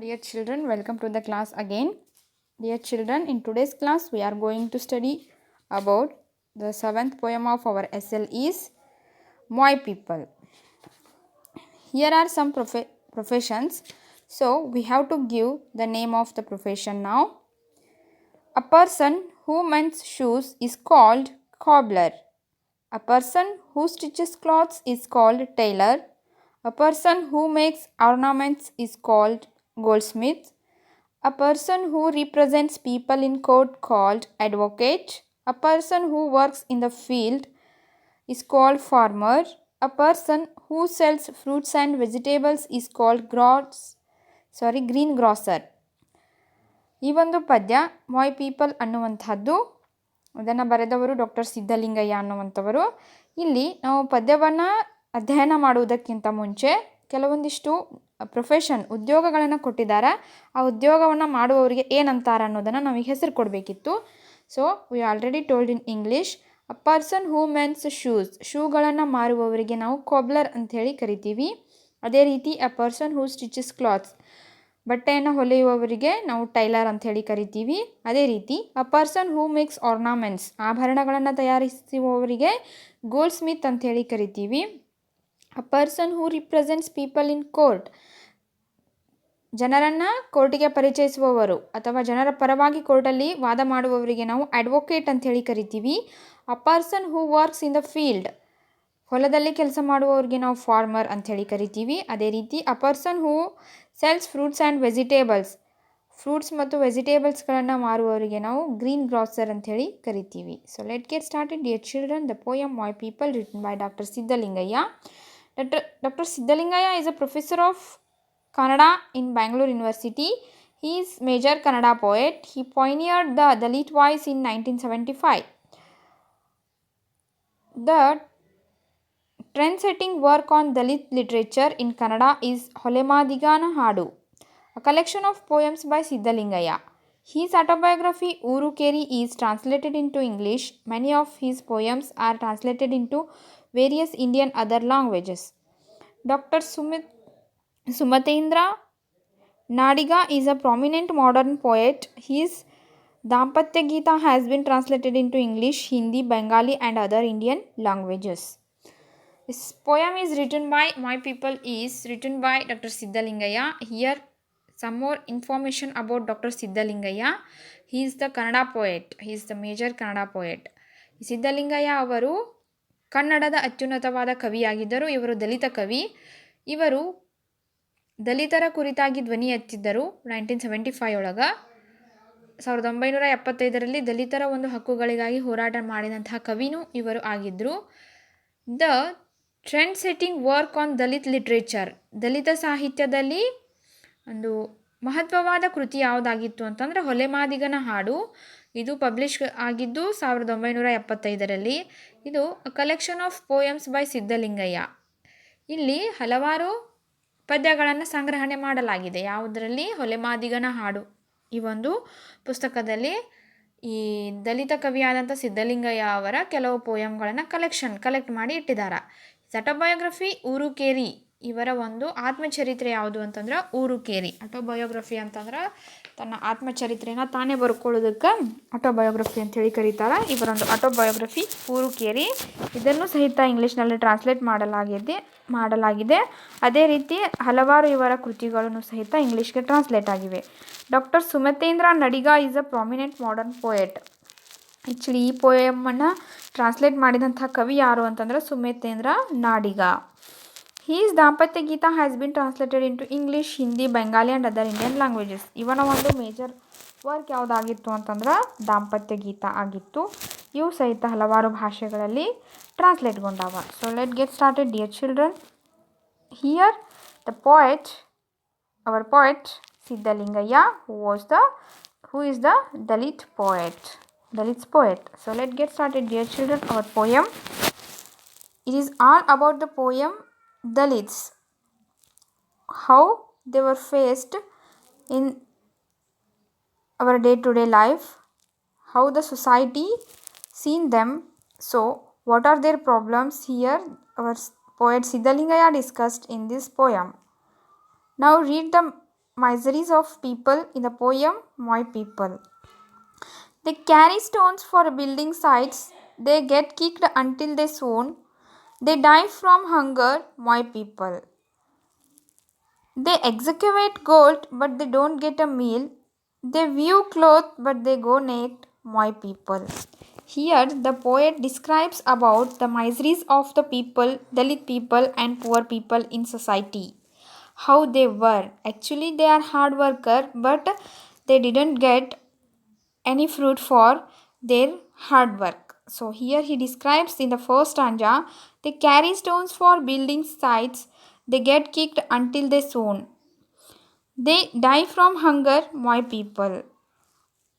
Dear children, welcome to the class again. Dear children, in today's class we are going to study about the seventh poem of our SL is My People. Here are some professions. So we have to give the name of the profession now. A person who mends shoes is called cobbler. A person who stitches clothes is called tailor. A person who makes ornaments is called goldsmith. A person who represents people in court called advocate. A person who works in the field is called farmer. A person who sells fruits and vegetables is called green grocer. ಈ ಒಂದು ಪದ್ಯ ಮೈ people ಅನ್ನುವಂಥದ್ದು ಅದನ್ನು ಬರೆದವರು doctor Siddalingaiah ಅನ್ನುವಂಥವರು. ಇಲ್ಲಿ ನಾವು ಪದ್ಯವನ್ನು ಅಧ್ಯಯನ ಮಾಡುವುದಕ್ಕಿಂತ ಮುಂಚೆ ಕೆಲವೊಂದಿಷ್ಟು ಪ್ರೊಫೆಷನ್ ಉದ್ಯೋಗಗಳನ್ನು ಕೊಟ್ಟಿದ್ದಾರೆ. ಆ ಉದ್ಯೋಗವನ್ನು ಮಾಡುವವರಿಗೆ ಏನಂತಾರೆ ಅನ್ನೋದನ್ನು ನಮಗೆ ಹೆಸರು ಕೊಡಬೇಕಿತ್ತು. So we already told in English. A person who men's ಶೂಗಳನ್ನು ಮಾರುವವರಿಗೆ ನಾವು ಕಾಬ್ಲರ್ ಅಂಥೇಳಿ ಕರಿತೀವಿ. ಅದೇ ರೀತಿ a person who stitches clothes ಬಟ್ಟೆಯನ್ನು ಹೊಲಿಯುವವರಿಗೆ ನಾವು ಟೈಲರ್ ಅಂಥೇಳಿ ಕರಿತೀವಿ. ಅದೇ ರೀತಿ ಅ ಪರ್ಸನ್ ಹೂ ಮೇಕ್ಸ್ ಆರ್ನಾಮೆಂಟ್ಸ್ ಆಭರಣಗಳನ್ನು ತಯಾರಿಸುವವರಿಗೆ ಗೋಲ್ಡ್ ಸ್ಮಿತ್ ಅಂಥೇಳಿ ಕರಿತೀವಿ. A person who represents people in court ಜನರನ್ನು ಕೋರ್ಟಿಗೆ ಪರಿಚಯಿಸುವವರು ಅಥವಾ ಜನರ ಪರವಾಗಿ ಕೋರ್ಟಲ್ಲಿ ವಾದ ಮಾಡುವವರಿಗೆ ನಾವು ಅಡ್ವೊಕೇಟ್ ಅಂಥೇಳಿ ಕರಿತೀವಿ. A person who works in the field ಹೊಲದಲ್ಲಿ ಕೆಲಸ ಮಾಡುವವರಿಗೆ ನಾವು ಫಾರ್ಮರ್ ಅಂಥೇಳಿ ಕರಿತೀವಿ. ಅದೇ ರೀತಿ a person who cells fruits and vegetables fruits ಮತ್ತು ವೆಜಿಟೇಬಲ್ಸ್ಗಳನ್ನು ಮಾರುವವರಿಗೆ ನಾವು ಗ್ರೀನ್ ಗ್ರಾಸರ್ ಅಂಥೇಳಿ ಕರಿತೀವಿ. So let get started dear children. The poem my people written by doctor Siddalingaiah. Dr. Siddhalingaya is a professor of Kannada in Bangalore University. He is major Kannada poet. He pioneered the Dalit voice in 1975. The trend-setting work on Dalit literature in Kannada is Holemadigana Hadu, a collection of poems by Siddhalingaya. His autobiography Uru Keri is translated into English. Many of his poems are translated into various Indian other languages. Dr. Sumatendra Nadiga is a prominent modern poet. His Dampatya Gita has been translated into English, Hindi, Bengali and other Indian languages. This poem is written by My People is written by Dr. Siddhalingaya. Here some more information about Dr. Siddhalingaya. He is the Kannada poet. He is the major Kannada poet. Siddalingaiah ಅವರು ಕನ್ನಡದ ಅತ್ಯುನ್ನತವಾದ ಕವಿಯಾಗಿದ್ದರು. ಇವರು ದಲಿತ ಕವಿ. ಇವರು ದಲಿತರ ಕುರಿತಾಗಿ ಧ್ವನಿ ಎತ್ತಿದ್ದರು 1975 ಒಳಗೆ. 1975ರಲ್ಲಿ ದಲಿತರ ಒಂದು ಹಕ್ಕುಗಳಿಗಾಗಿ ಹೋರಾಟ ಮಾಡಿದಂತಹ ಕವಿನೂ ಇವರು ಆಗಿದ್ದರು. The trend setting work on Dalit literature ದಲಿತ ಸಾಹಿತ್ಯದಲ್ಲಿ ಒಂದು ಮಹತ್ವವಾದ ಕೃತಿ ಯಾವುದಾಗಿತ್ತು ಅಂತಂದರೆ ಹೊಲೆಮಾದಿಗನ ಹಾಡು. ಇದು ಪಬ್ಲಿಷ್ ಆಗಿದ್ದು 1975ರಲ್ಲಿ. ಇದು collection of poems by Siddalingaiah. ಇಲ್ಲಿ ಹಲವಾರು ಪದ್ಯಗಳನ್ನು ಸಂಗ್ರಹಣೆ ಮಾಡಲಾಗಿದೆ. ಯಾವುದರಲ್ಲಿ? ಹೊಲೆಮಾದಿಗನ ಹಾಡು ಈ ಒಂದು ಪುಸ್ತಕದಲ್ಲಿ ಈ ದಲಿತ ಕವಿಯಾದಂಥ ಸಿದ್ಧಲಿಂಗಯ್ಯ ಅವರ ಕೆಲವು ಪೋಯಮ್ಗಳನ್ನು ಕಲೆಕ್ಟ್ ಮಾಡಿ ಇಟ್ಟಿದ್ದಾರೆ. ಆಟೋಬಯೋಗ್ರಫಿ ಊರು ಕೇರಿ ಇವರ ಒಂದು ಆತ್ಮಚರಿತ್ರೆ ಯಾವುದು ಅಂತಂದ್ರೆ ಊರು ಕೇರಿ. ಆಟೋಬಯೋಗ್ರಫಿ ಅಂತಂದ್ರೆ ತನ್ನ ಆತ್ಮಚರಿತ್ರೆನ ತಾನೇ ಬರ್ಕೊಳ್ಳೋದಕ್ಕೆ ಆಟೋಬಯೋಗ್ರಫಿ ಅಂಥೇಳಿ ಕರೀತಾರೆ. ಇವರೊಂದು ಆಟೋಬಯೋಗ್ರಫಿ ಊರು ಕೇರಿ. ಇದನ್ನು ಸಹಿತ ಇಂಗ್ಲೀಷ್ನಲ್ಲಿ ಟ್ರಾನ್ಸ್ಲೇಟ್ ಮಾಡಲಾಗಿದೆ. ಅದೇ ರೀತಿ ಹಲವಾರು ಇವರ ಕೃತಿಗಳನ್ನು ಸಹಿತ ಇಂಗ್ಲೀಷ್ಗೆ ಟ್ರಾನ್ಸ್ಲೇಟ್ ಆಗಿವೆ. Doctor Sumatheendra Nadig is a prominent modern poet. Actually ಈ ಪೋಯಮನ್ನು ಟ್ರಾನ್ಸ್ಲೇಟ್ ಮಾಡಿದಂಥ ಕವಿ ಯಾರು ಅಂತಂದರೆ Sumatheendra ನಾಡಿಗಾ. His Dampatya Gita has been translated into English, Hindi, Bengali and other Indian languages. ಇವನ ಒಂದು ಮೇಜರ್ ವರ್ಕ್ ಯಾವುದಾಗಿತ್ತು ಅಂತಂದ್ರೆ ದಾಂಪತ್ಯ ಗೀತ ಆಗಿತ್ತು. ಇವು ಸಹಿತ ಹಲವಾರು ಭಾಷೆಗಳಲ್ಲಿ ಟ್ರಾನ್ಸ್ಲೇಟ್ಗೊಂಡಾವ. So let get started dear children. Here our poet Siddhalingaya who is the Dalits poet. So let's get started dear children. Our poem, it is all about the poem Dalits, how they were faced in our day-to-day life, how the society seen them. So what are their problems? Here our poet Siddhalingaya discussed in this poem. Now read the miseries of people in the poem My People. They carry stones for building sites. They get kicked until they swoon. They die from hunger, my people. They excavate gold, but they don't get a meal. They weave cloth, but they go naked, my people. Here, the poet describes about the miseries of the people, Dalit people, and poor people in society. How they were. Actually, they are hard worker, but they didn't get any fruit for their hard work. So here he describes in the first stanza, they carry stones for building sites, they get kicked until they swoon. They die from hunger, my people.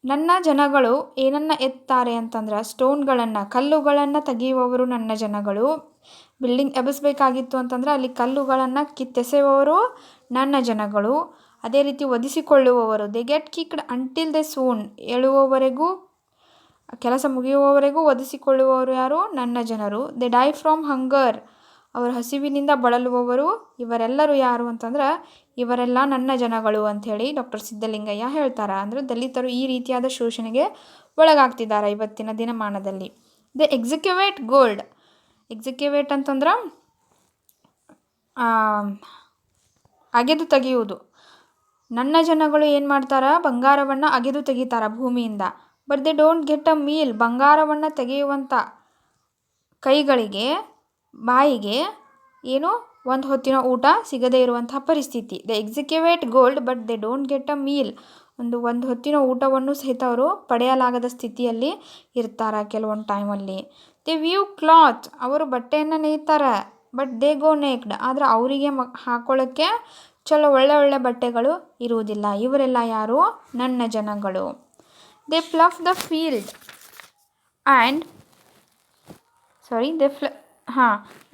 ನನ್ನ ಜನಗಳು ಏನನ್ನು ಎತ್ತಾರೆ ಅಂತಂದ್ರೆ ಸ್ಟೋನ್ಗಳನ್ನು ಕಲ್ಲುಗಳನ್ನು ತೆಗೆಯುವವರು ನನ್ನ ಜನಗಳು. Building ಎಬ್ಬಿಸಬೇಕಾಗಿತ್ತು ಅಂತಂದ್ರೆ ಅಲ್ಲಿ ಕಲ್ಲುಗಳನ್ನು ಕಿತ್ತೆಸೆಯುವವರು ನನ್ನ ಜನಗಳು. ಅದೇ ರೀತಿ ಒದಿಸಿಕೊಳ್ಳುವವರು they get kicked until the sun, ಏಳುವವರೆಗೂ ಕೆಲಸ ಮುಗಿಯುವವರೆಗೂ ಒದಿಸಿಕೊಳ್ಳುವವರು ಯಾರು? ನನ್ನ ಜನರು. ದೆ ಡೈ ಫ್ರಮ್ ಹಂಗರ್, ಅವರ ಹಸಿವಿನಿಂದ ಬಳಲುವವರು. ಇವರೆಲ್ಲರೂ ಯಾರು ಅಂತಂದ್ರೆ ಇವರೆಲ್ಲ ನನ್ನ ಜನಗಳು ಅಂಥೇಳಿ ಡಾಕ್ಟರ್ ಸಿದ್ಧಲಿಂಗಯ್ಯ ಹೇಳ್ತಾರೆ. ಅಂದರೆ ದಲಿತರು ಈ ರೀತಿಯಾದ ಶೋಷಣೆಗೆ ಒಳಗಾಗ್ತಿದ್ದಾರೆ ಇವತ್ತಿನ ದಿನಮಾನದಲ್ಲಿ. ದೆ ಎಕ್ಸಿಕ್ಯುವೇಟ್ ಗೋಲ್ಡ್. ಎಕ್ಸಿಕ್ಯುವೇಟ್ ಅಂತಂದ್ರೆ ಅಗೆದು ತೆಗೆಯುವುದು. ನನ್ನ ಜನಗಳು ಏನು ಮಾಡ್ತಾರೆ? ಬಂಗಾರವನ್ನು ಅಗೆದು ತೆಗಿತಾರೆ ಭೂಮಿಯಿಂದ. But they don't get a meal. ಬಂಗಾರವನ್ನು ತೆಗೆಯುವಂಥ ಕೈಗಳಿಗೆ ಬಾಯಿಗೆ ಏನು ಒಂದು ಹೊತ್ತಿನ ಊಟ ಸಿಗದೇ ಇರುವಂಥ ಪರಿಸ್ಥಿತಿ. They excavate gold but they don't get a meal. ಒಂದು ಹೊತ್ತಿನ ಊಟವನ್ನು ಸಹಿತ ಅವರು ಪಡೆಯಲಾಗದ ಸ್ಥಿತಿಯಲ್ಲಿ ಇರ್ತಾರೆ ಕೆಲವೊಂದು ಟೈಮಲ್ಲಿ. ದೆ ವ್ಯೂ ಕ್ಲಾತ್. ಅವರು ಬಟ್ಟೆಯನ್ನು ನೇಯ್ತಾರೆ. But they go ನೇಕ್ಡ್. ಆದರೆ ಅವರಿಗೆ ಹಾಕೊಳ್ಳೋಕ್ಕೆ ಚಲೋ ಒಳ್ಳೆ ಬಟ್ಟೆಗಳು ಇರುವುದಿಲ್ಲ. ಇವರೆಲ್ಲ ಯಾರು? ನನ್ನ ಜನಗಳು. They plough the field and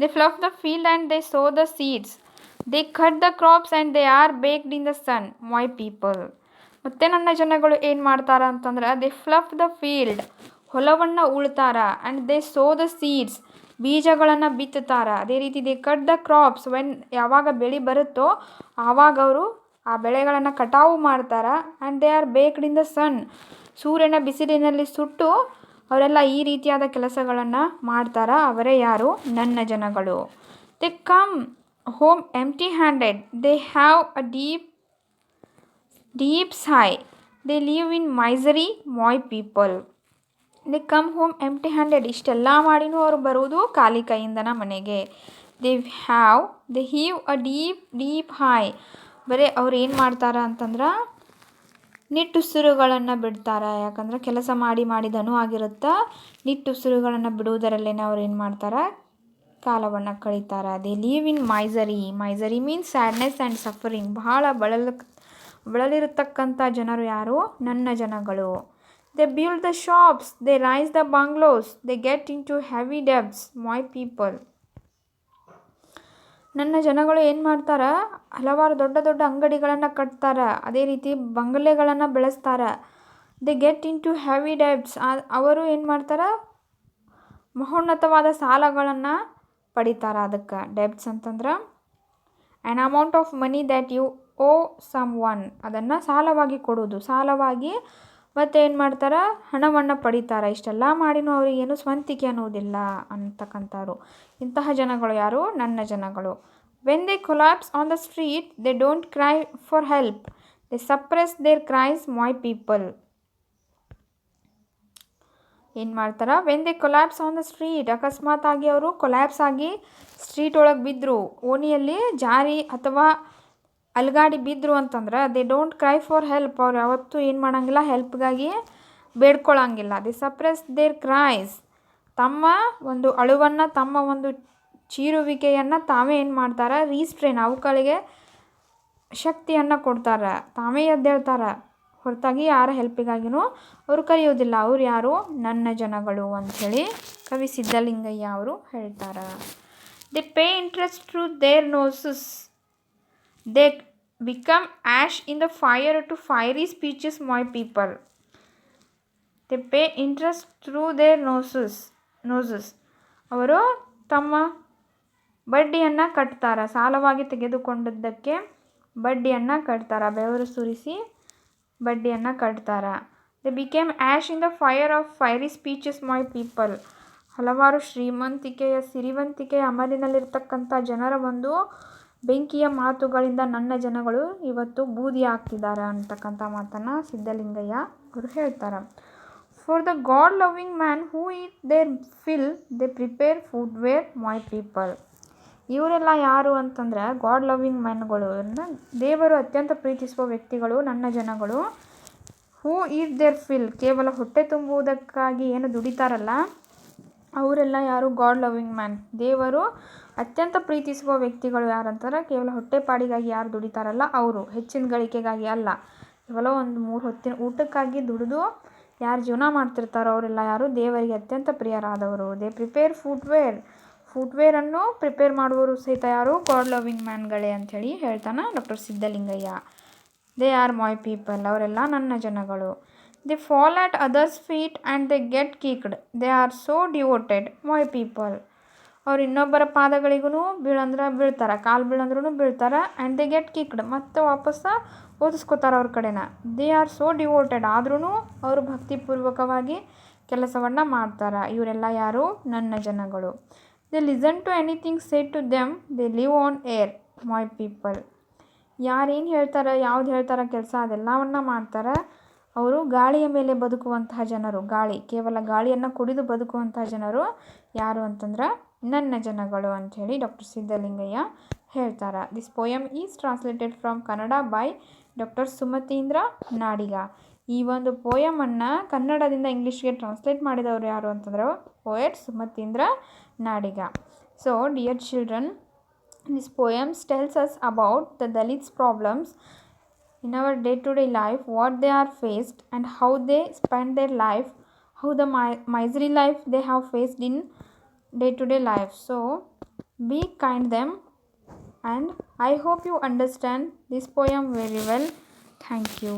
they fluff the field and they sow the seeds. They cut the crops and they are baked in the sun, my people. ಮತ್ತೆ ನನ್ನ ಜನಗಳು ಏನು ಮಾಡ್ತಾರ ಅಂತಂದ್ರೆ ದೇ ಫ್ಲಫ್ ದ ಫೀಲ್ಡ್, ಹೊಲವನ್ನು ಉಳ್ತಾರ. And they sow the seeds, ಬೀಜಗಳನ್ನು ಬಿತ್ತುತ್ತಾರ. ಅದೇ ರೀತಿ ದೇ ಕಟ್ ದ ಕ್ರಾಪ್ಸ್, ಯಾವಾಗ ಬೆಳೆ ಬರುತ್ತೋ ಆವಾಗ ಅವರು ಆ ಬೆಳೆಗಳನ್ನು ಕಟಾವು ಮಾಡ್ತಾರೆ. And they are baked in the sun, ಸೂರ್ಯನ ಬಿಸಿಲಿನಲ್ಲಿ ಸುಟ್ಟು ಅವರೆಲ್ಲ ಈ ರೀತಿಯಾದ ಕೆಲಸಗಳನ್ನು ಮಾಡ್ತಾರೆ. ಅವರೇ ಯಾರು? ನನ್ನ ಜನಗಳು. They come home empty handed. They have a deep sigh. They live in misery, my people. They come home empty handed. ಇಷ್ಟೆಲ್ಲ ಮಾಡಿನೂ ಅವರು ಬರುವುದು ಖಾಲಿ ಕೈಯಿಂದನ ಮನೆಗೆ. They heave a deep sigh. ಬರೀ ಅವ್ರು ಏನು ಮಾಡ್ತಾರೆ ಅಂತಂದ್ರೆ ನಿಟ್ಟುಸಿರುಗಳನ್ನು ಬಿಡ್ತಾರೆ. ಯಾಕಂದ್ರೆ ಕೆಲಸ ಮಾಡಿ ದನು ಆಗಿರುತ್ತೆ. ನಿಟ್ಟುಸಿರುಗಳನ್ನು ಬಿಡುವುದರಲ್ಲೇ ಅವ್ರು ಏನು ಮಾಡ್ತಾರೆ? ಕಾಲವನ್ನು ಕಳೀತಾರೆ. They leave in misery. Misery means sadness and suffering. ಬಹಳ ಬಳಲಿರತಕ್ಕಂಥ ಜನರು ಯಾರು? ನನ್ನ ಜನಗಳು. They build the shops. They raise the bungalows. They get into heavy debts, my people. ನನ್ನ ಜನಗಳು ಏನು ಮಾಡ್ತಾರೆ? ಹಲವಾರು ದೊಡ್ಡ ಅಂಗಡಿಗಳನ್ನು ಕಟ್ತಾರೆ. ಅದೇ ರೀತಿ ಬಂಗಲೆಗಳನ್ನು ಬೆಳೆಸ್ತಾರೆ. They get into heavy debts. ಅವರು ಏನು ಮಾಡ್ತಾರೆ? ಮಹೋನ್ನತವಾದ ಸಾಲಗಳನ್ನು ಪಡಿತಾರೆ. ಅದಕ್ಕೆ ಡೆಬ್ಸ್ ಅಂತಂದ್ರೆ an amount of money that you owe someone. ಅದನ್ನು ಸಾಲವಾಗಿ ಕೊಡೋದು. ಸಾಲವಾಗಿ ಮತ್ತು ಏನು ಮಾಡ್ತಾರೆ? ಹಣವನ್ನು ಪಡಿತಾರೆ. ಇಷ್ಟೆಲ್ಲ ಮಾಡಿನೂ ಅವರಿಗೇನು ಸ್ವಂತಿಕೆ ಅನ್ನೋದಿಲ್ಲ ಅಂತಕ್ಕಂಥವ್ರು. ಇಂತಹ ಜನಗಳು ಯಾರು? ನನ್ನ ಜನಗಳು. When they collapse on the street they don't cry for help. They suppress their cries, my people. ಏನು ಮಾಡ್ತಾರೆ? When they collapse on the street. ಅಕಸ್ಮಾತ್ ಆಗಿ ಅವರು ಕೊಲ್ಯಾಪ್ಸ್ ಆಗಿ ಸ್ಟ್ರೀಟ್ ಒಳಗೆ ಬಿದ್ದರು, ಓಣಿಯಲ್ಲಿ ಜಾರಿ ಅಥವಾ ಅಲ್ಗಾಡಿ ಬಿದ್ದರು ಅಂತಂದ್ರೆ they don't cry for help. ಅವ್ರು ಯಾವತ್ತೂ ಏನು ಮಾಡೋಂಗಿಲ್ಲ, ಹೆಲ್ಪ್ಗಾಗಿ ಬೇಡ್ಕೊಳ್ಳೋಂಗಿಲ್ಲ. ದೇ ಸಪ್ರೆಸ್ ದೇರ್ ಕ್ರೈಸ್. ತಮ್ಮ ಒಂದು ಅಳುವನ್ನು, ತಮ್ಮ ಒಂದು ಚೀರುವಿಕೆಯನ್ನು ತಾವೇ ಏನು ಮಾಡ್ತಾರೆ? ರೀಸ್ಟ್ರೇನ್, ಅವುಗಳಿಗೆ ಶಕ್ತಿಯನ್ನು ಕೊಡ್ತಾರೆ. ತಾವೇ ಎದ್ದೇಳ್ತಾರೆ, ಹೊರತಾಗಿ ಯಾರ ಹೆಲ್ಪಿಗಾಗಿನೂ ಅವರು ಕರೆಯೋದಿಲ್ಲ. ಅವ್ರು ಯಾರು? ನನ್ನ ಜನಗಳು ಅಂಥೇಳಿ ಕವಿ ಸಿದ್ಧಲಿಂಗಯ್ಯ ಅವರು ಹೇಳ್ತಾರೆ. They pay interest through their noses. They become ash in the fire to fiery speeches, my people. They pay interest through their noses. ಅವರು ತಮ್ಮ ಬಡ್ಡಿಯನ್ನು ಕಟ್ತಾರೆ. ಸಾಲವಾಗಿ ತೆಗೆದುಕೊಂಡದ್ದಕ್ಕೆ ಬಡ್ಡಿಯನ್ನು ಕಟ್ತಾರೆ, ಬೆವರು ಸುರಿಸಿ ಬಡ್ಡಿಯನ್ನು ಕಟ್ತಾರೆ. They became ash in the fire of fiery speeches my people. ಹಲವಾರು ಸಿರಿವಂತಿಕೆಯ ಅಮಲಿನಲ್ಲಿರ್ತಕ್ಕಂಥ ಜನರ ಒಂದು ಬೆಂಕಿಯ ಮಾತುಗಳಿಂದ ನನ್ನ ಜನಗಳು ಇವತ್ತು ಬೂದಿ ಆಗ್ತಿದ್ದಾರೆ ಅಂತಕ್ಕಂಥ ಮಾತನ್ನು ಸಿದ್ಧಲಿಂಗಯ್ಯ ಅವರು ಹೇಳ್ತಾರೆ. For the god loving man who eat their fill they prepare food where my people. ಇವರೆಲ್ಲ ಯಾರು ಅಂತಂದರೆ ಗಾಡ್ ಲವಿಂಗ್ ಮ್ಯಾನ್ಗಳು, ದೇವರು ಅತ್ಯಂತ ಪ್ರೀತಿಸುವ ವ್ಯಕ್ತಿಗಳು ನನ್ನ ಜನಗಳು. ಹೂ ಈಟ್ ದೇರ್ ಫಿಲ್, ಕೇವಲ ಹೊಟ್ಟೆ ತುಂಬುವುದಕ್ಕಾಗಿ ಏನು ದುಡಿತಾರಲ್ಲ ಅವರೆಲ್ಲ ಯಾರು? ಗಾಡ್ ಲವಿಂಗ್ ಮ್ಯಾನ್, ದೇವರು ಅತ್ಯಂತ ಪ್ರೀತಿಸುವ ವ್ಯಕ್ತಿಗಳು ಯಾರಂತಾರೆ? ಕೇವಲ ಹೊಟ್ಟೆಪಾಡಿಗಾಗಿ ಯಾರು ದುಡಿತಾರಲ್ಲ ಅವರು, ಹೆಚ್ಚಿನ ಗಳಿಕೆಗಾಗಿ ಅಲ್ಲ, ಕೇವಲ ಒಂದು 3 ಹೊತ್ತಿನ ಊಟಕ್ಕಾಗಿ ದುಡಿದು ಯಾರು ಜೀವನ ಮಾಡ್ತಿರ್ತಾರೋ ಅವರೆಲ್ಲ ಯಾರು? ದೇವರಿಗೆ ಅತ್ಯಂತ ಪ್ರಿಯರಾದವರು. ದೇ ಪ್ರಿಪೇರ್ ಫುಟ್ವೇರನ್ನು ಪ್ರಿಪೇರ್ ಮಾಡುವವರು ಸಹಿತ ಯಾರು? ಗಾಡ್ ಲವಿಂಗ್ ಮ್ಯಾನ್ಗಳೇ ಅಂಥೇಳಿ ಹೇಳ್ತಾನೆ doctor Siddalingaiah. They are my people, ಅವರೆಲ್ಲ ನನ್ನ ಜನಗಳು. They fall at others feet and they get kicked, they are so devoted my people. ಅವ್ರು ಇನ್ನೊಬ್ಬರ ಪಾದಗಳಿಗೂ ಬೀಳ್ತಾರೆ, ಕಾಲು ಬೀಳಂದ್ರೂ ಬೀಳ್ತಾರೆ. ಆ್ಯಂಡ್ ದೇ ಗೆಟ್ ಕಿಕ್ಡ್, ಮತ್ತು ವಾಪಸ್ಸು ಓದಿಸ್ಕೋತಾರೆ ಅವ್ರ ಕಡೆನ. ದೇ ಆರ್ ಸೋ ಡಿವೋಟೆಡ್, ಆದ್ರೂ ಅವರು ಭಕ್ತಿಪೂರ್ವಕವಾಗಿ ಕೆಲಸವನ್ನು ಮಾಡ್ತಾರೆ. ಇವರೆಲ್ಲ ಯಾರು? ನನ್ನ ಜನಗಳು. They listen to anything said to them, they live on air my people. ಯಾರೇನು ಹೇಳ್ತಾರೆ, ಯಾವ್ದು ಹೇಳ್ತಾರೆ ಕೆಲಸ ಅದೆಲ್ಲವನ್ನು ಮಾಡ್ತಾರೆ. ಅವರು ಗಾಳಿಯ ಮೇಲೆ ಬದುಕುವಂತಹ ಜನರು. ಕೇವಲ ಗಾಳಿಯನ್ನು ಕುಡಿದು ಬದುಕುವಂತಹ ಜನರು ಯಾರು ಅಂತಂದ್ರೆ ನನ್ನ ಜನಗಳು ಅಂಥೇಳಿ ಡಾಕ್ಟರ್ ಸಿದ್ಧಲಿಂಗಯ್ಯ ಹೇಳ್ತಾರೆ. This poem is translated from Kannada by doctor Sumatheendra Nadig. ಈ ಒಂದು ಪೋಯಮನ್ನು ಕನ್ನಡದಿಂದ ಇಂಗ್ಲೀಷ್ಗೆ ಟ್ರಾನ್ಸ್ಲೇಟ್ ಮಾಡಿದವರು ಯಾರು ಅಂತಂದ್ರೆ poet Sumatheendra Nadig. So dear children, this poem tells us about the Dalits' problems in our day-to-day life, what they are faced and how they spend their life, how the misery life they have faced in day-to-day life. So be kind them, and I hope you understand this poem very well. Thank you.